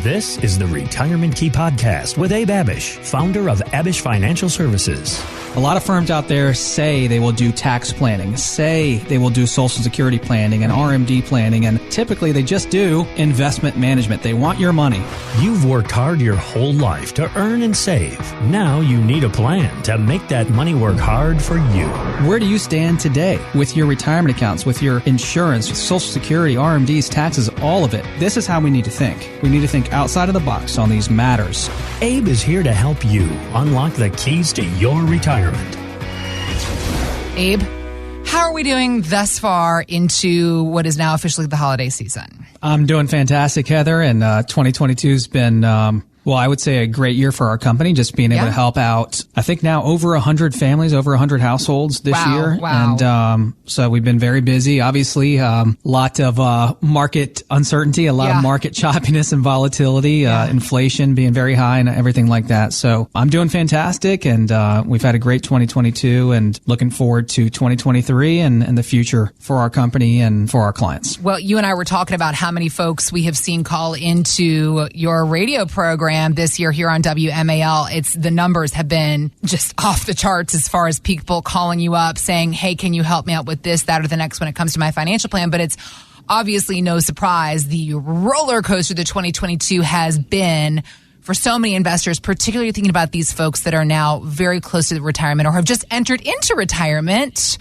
This is the Retirement Key Podcast with Abe Abish, founder of Abish Financial Services. A lot of firms out there say they will do tax planning, say they will do Social Security planning and RMD planning, and typically they just do investment management. They want your money. You've worked hard your whole life to earn and save. Now you need a plan to make that money work hard for you. Where do you stand today with your retirement accounts, with your insurance, with Social Security, RMDs, taxes, all of it? This is how we need to think. We need to think outside of the box on these matters. Abe is here to help you unlock the keys to your retirement. Abe, how are we doing thus far into what is now officially the holiday season? I'm doing fantastic, Heather, and 2022 has been, I would say a great year for our company, just being able to help out, I think now over 100 families, over 100 households this year. Wow. And so we've been very busy. Obviously, lot of market uncertainty, a lot of market choppiness and volatility, inflation being very high and everything like that. So I'm doing fantastic, and we've had a great 2022 and looking forward to 2023 and the future for our company and for our clients. Well, you and I were talking about how many folks we have seen call into your radio program this year here on WMAL. The numbers have been just off the charts as far as people calling you up saying, hey, can you help me out with this, that, or the next when it comes to my financial plan? But it's obviously no surprise the roller coaster that 2022 has been for so many investors, particularly thinking about these folks that are now very close to retirement or have just entered into retirement.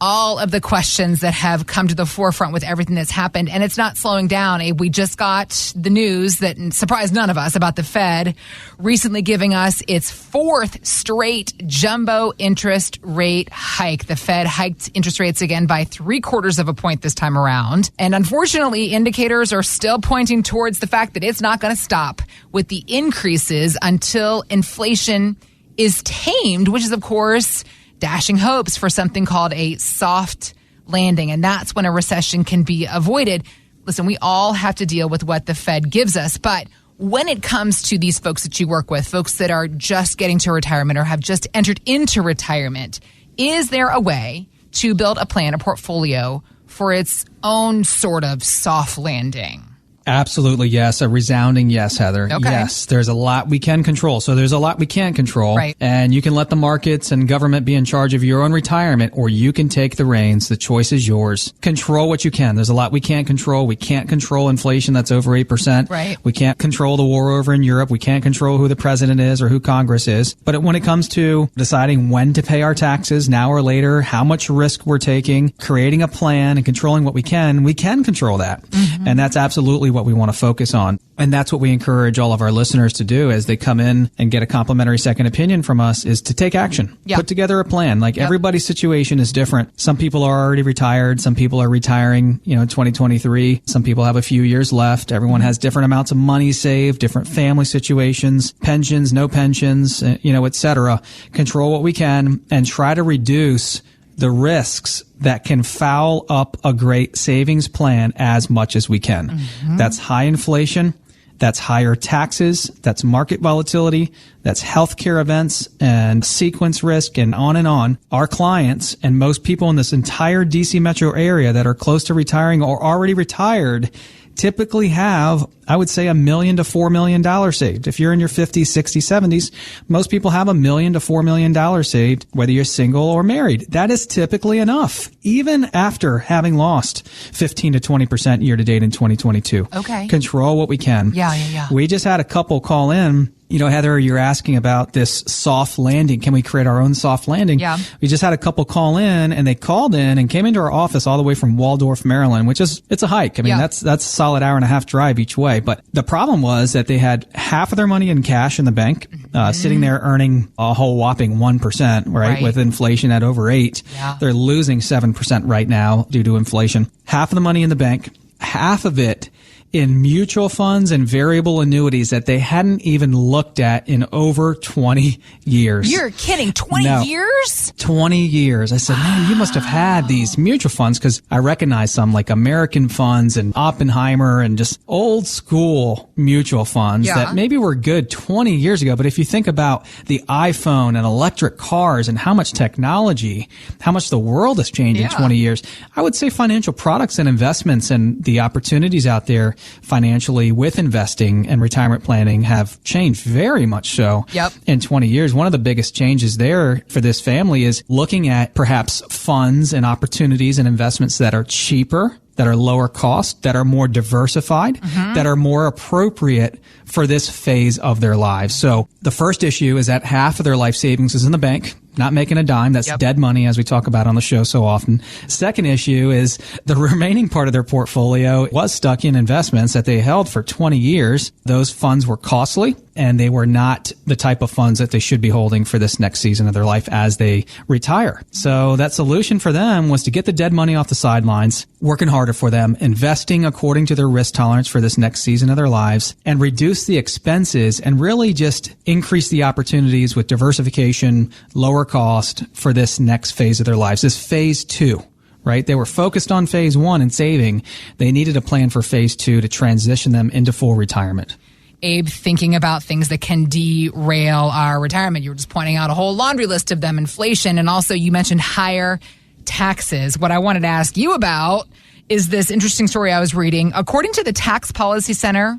All of the questions that have come to the forefront with everything that's happened, and it's not slowing down. We just got the news that surprised none of us about the Fed recently giving us its fourth straight jumbo interest rate hike. The Fed hiked interest rates again by 0.75 of a point this time around. And unfortunately, indicators are still pointing towards the fact that it's not going to stop with the increases until inflation is tamed, which is, of course, dashing hopes for something called a soft landing. And that's when a recession can be avoided. Listen, we all have to deal with what the Fed gives us. But when it comes to these folks that you work with, folks that are just getting to retirement or have just entered into retirement, is there a way to build a plan, a portfolio for its own sort of soft landing? Absolutely, yes. A resounding yes, Heather. Okay. Yes, there's a lot we can control. So there's a lot we can't control. Right. And you can let the markets and government be in charge of your own retirement, or you can take the reins. The choice is yours. Control what you can. There's a lot we can't control. We can't control inflation that's over 8%. Right. We can't control the war over in Europe. We can't control who the president is or who Congress is. But when it comes to deciding when to pay our taxes, now or later, how much risk we're taking, creating a plan and controlling what we can control that. Mm-hmm. And that's absolutely what we want to focus on. And that's what we encourage all of our listeners to do as they come in and get a complimentary second opinion from us, is to take action. Yep. Put together a plan. Everybody's situation is different. Some people are already retired. Some people are retiring, in 2023. Some people have a few years left. Everyone has different amounts of money saved, different family situations, pensions, no pensions, et cetera. Control what we can and try to reduce the risks that can foul up a great savings plan as much as we can. Mm-hmm. That's high inflation. That's higher taxes. That's market volatility. That's healthcare events and sequence risk and on and on. Our clients and most people in this entire DC metro area that are close to retiring or already retired typically have, I would say, $1 million to $4 million saved. If you're in your 50s, 60s, 70s, most people have $1 million to $4 million saved, whether you're single or married. That is typically enough, even after having lost 15 to 20% year to date in 2022. Okay. Control what we can. Yeah. We just had a couple call in. Heather, you're asking about this soft landing. Can we create our own soft landing? Yeah. We just had a couple call in, and they called in and came into our office all the way from Waldorf, Maryland, which is, it's a hike. I mean, that's a solid hour and a half drive each way. But the problem was that they had half of their money in cash in the bank, sitting there earning a whole whopping 1%, right? With inflation at over 8%. Yeah. They're losing 7% right now due to inflation. Half of the money in the bank, half of it in mutual funds and variable annuities that they hadn't even looked at in over 20 years. You're kidding. 20 years? 20 years. I said, man, you must have had these mutual funds, because I recognize some like American funds and Oppenheimer and just old school mutual funds that maybe were good 20 years ago. But if you think about the iPhone and electric cars and how much technology, how much the world has changed in 20 years, I would say financial products and investments and the opportunities out there financially with investing and retirement planning have changed very much so in 20 years. One of the biggest changes there for this family is looking at perhaps funds and opportunities and investments that are cheaper, that are lower cost, that are more diversified, that are more appropriate for this phase of their lives. So the first issue is that half of their life savings is in the bank, not making a dime. That's dead money, as we talk about on the show so often. Second issue is the remaining part of their portfolio was stuck in investments that they held for 20 years. Those funds were costly, and they were not the type of funds that they should be holding for this next season of their life as they retire. So that solution for them was to get the dead money off the sidelines, working harder for them, investing according to their risk tolerance for this next season of their lives, and reduce the expenses and really just increase the opportunities with diversification, lower cost for this next phase of their lives, this phase 2. Right? They were focused on phase 1 and saving. They needed a plan for phase 2 to transition them into full retirement. Abe, thinking about things that can derail our retirement. You were just pointing out a whole laundry list of them, inflation, and also you mentioned higher taxes. What I wanted to ask you about is this interesting story I was reading. According to the Tax Policy Center,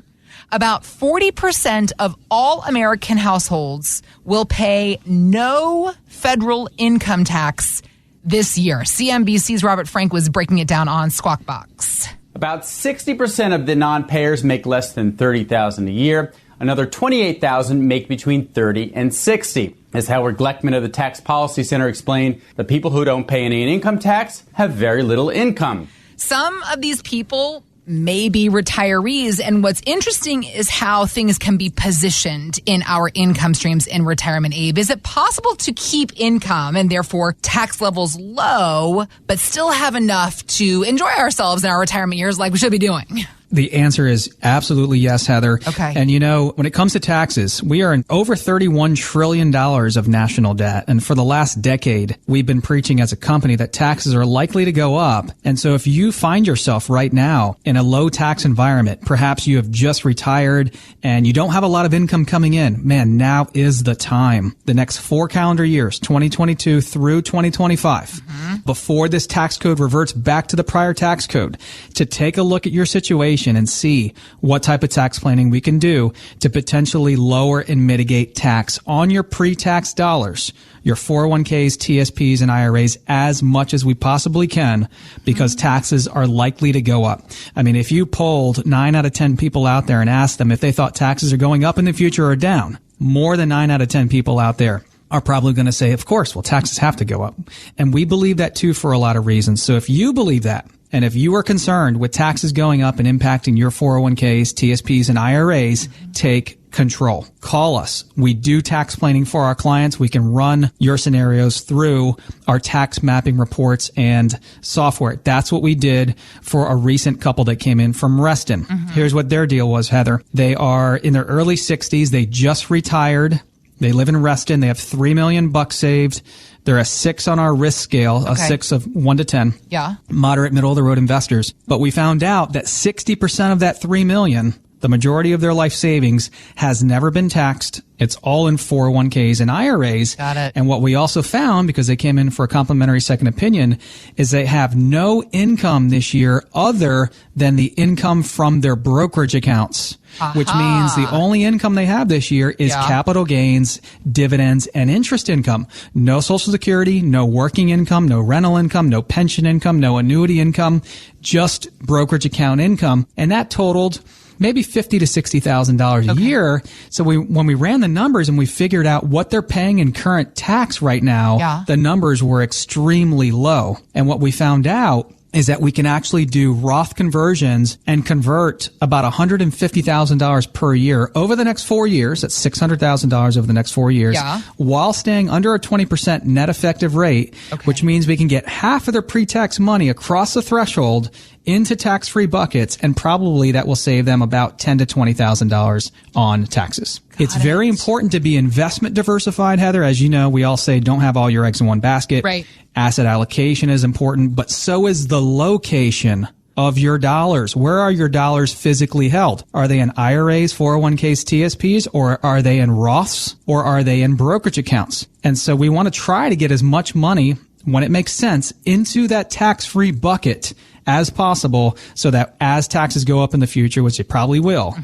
about 40% of all American households will pay no federal income tax this year. CNBC's Robert Frank was breaking it down on Squawk Box. About 60% of the non-payers make less than $30,000 a year. Another 28,000 make between 30 and 60. As Howard Gleckman of the Tax Policy Center explained, the people who don't pay any income tax have very little income. Some of these people may be retirees. And what's interesting is how things can be positioned in our income streams in retirement, Abe. Is it possible to keep income and therefore tax levels low, but still have enough to enjoy ourselves in our retirement years like we should be doing? The answer is absolutely yes, Heather. Okay. And you know, when it comes to taxes, we are in over $31 trillion of national debt. And for the last decade, we've been preaching as a company that taxes are likely to go up. And so if you find yourself right now in a low tax environment, perhaps you have just retired and you don't have a lot of income coming in, man, now is the time. The next 4 calendar years, 2022 through 2025, before this tax code reverts back to the prior tax code, to take a look at your situation and see what type of tax planning we can do to potentially lower and mitigate tax on your pre-tax dollars, your 401ks, TSPs, and IRAs as much as we possibly can, because taxes are likely to go up. I mean, if you polled 9 out of 10 people out there and asked them if they thought taxes are going up in the future or down, more than 9 out of 10 people out there are probably going to say, of course, well, taxes have to go up. And we believe that too for a lot of reasons. So if you believe that, and if you are concerned with taxes going up and impacting your 401ks, TSPs, and IRAs, take control. Call us. We do tax planning for our clients. We can run your scenarios through our tax mapping reports and software. That's what we did for a recent couple that came in from Reston. Here's what their deal was, Heather. They are in their early 60s. They just retired. They live in Reston. They have $3 million saved. They're a 6 on our risk scale, a 6 of 1 to 10. Yeah. Moderate, middle of the road investors. But we found out that 60% of that $3 million, the majority of their life savings, has never been taxed. It's all in 401ks and IRAs. Got it. And what we also found, because they came in for a complimentary second opinion, is they have no income this year other than the income from their brokerage accounts. Which means the only income they have this year is capital gains, dividends, and interest income. No Social Security, no working income, no rental income, no pension income, no annuity income, just brokerage account income. And that totaled maybe $50,000 to $60,000 a year. So when we ran the numbers and we figured out what they're paying in current tax right now, the numbers were extremely low. And what we found out is that we can actually do Roth conversions and convert about $150,000 per year over the next 4 years. That's $600,000 over the next 4 years, while staying under a 20% net effective rate, which means we can get half of their pre-tax money across the threshold into tax-free buckets, and probably that will save them about $10,000 to $20,000 on taxes. It's very important to be investment diversified, Heather. As you know, we all say don't have all your eggs in one basket. Right. Asset allocation is important, but so is the location of your dollars. Where are your dollars physically held? Are they in IRAs, 401ks, TSPs, or are they in Roths, or are they in brokerage accounts? And so we want to try to get as much money, when it makes sense, into that tax-free bucket as possible so that as taxes go up in the future, which it probably will,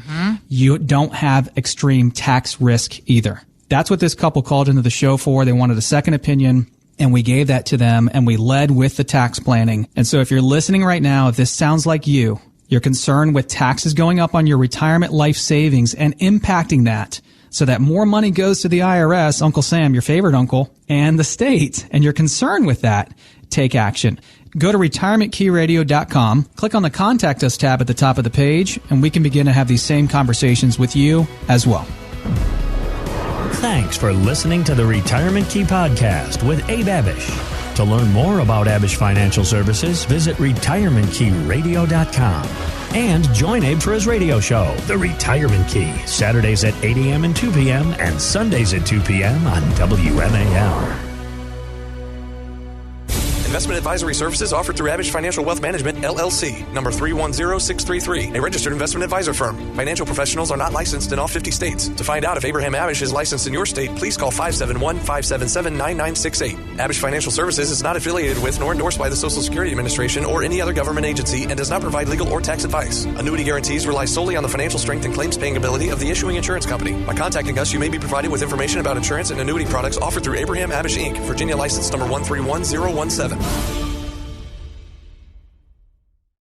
you don't have extreme tax risk either. That's what this couple called into the show for. They wanted a second opinion, and we gave that to them, and we led with the tax planning. And so if you're listening right now, if this sounds like you're concerned with taxes going up on your retirement life savings and impacting that so that more money goes to the IRS, Uncle Sam, your favorite uncle, and the state, and you're concerned with that, take action. Go to retirementkeyradio.com, click on the Contact Us tab at the top of the page, and we can begin to have these same conversations with you as well. Thanks for listening to the Retirement Key Podcast with Abe Abish. To learn more about Abish Financial Services, visit retirementkeyradio.com. And join Abe for his radio show, The Retirement Key, Saturdays at 8 a.m. and 2 p.m. and Sundays at 2 p.m. on WMAL. Investment advisory services offered through Abish Financial Wealth Management, LLC, number 310633, a registered investment advisor firm. Financial professionals are not licensed in all 50 states. To find out if Abraham Abish is licensed in your state, please call 571-577-9968. Abish Financial Services is not affiliated with nor endorsed by the Social Security Administration or any other government agency and does not provide legal or tax advice. Annuity guarantees rely solely on the financial strength and claims paying ability of the issuing insurance company. By contacting us, you may be provided with information about insurance and annuity products offered through Abraham Abish Inc., Virginia license number 131017.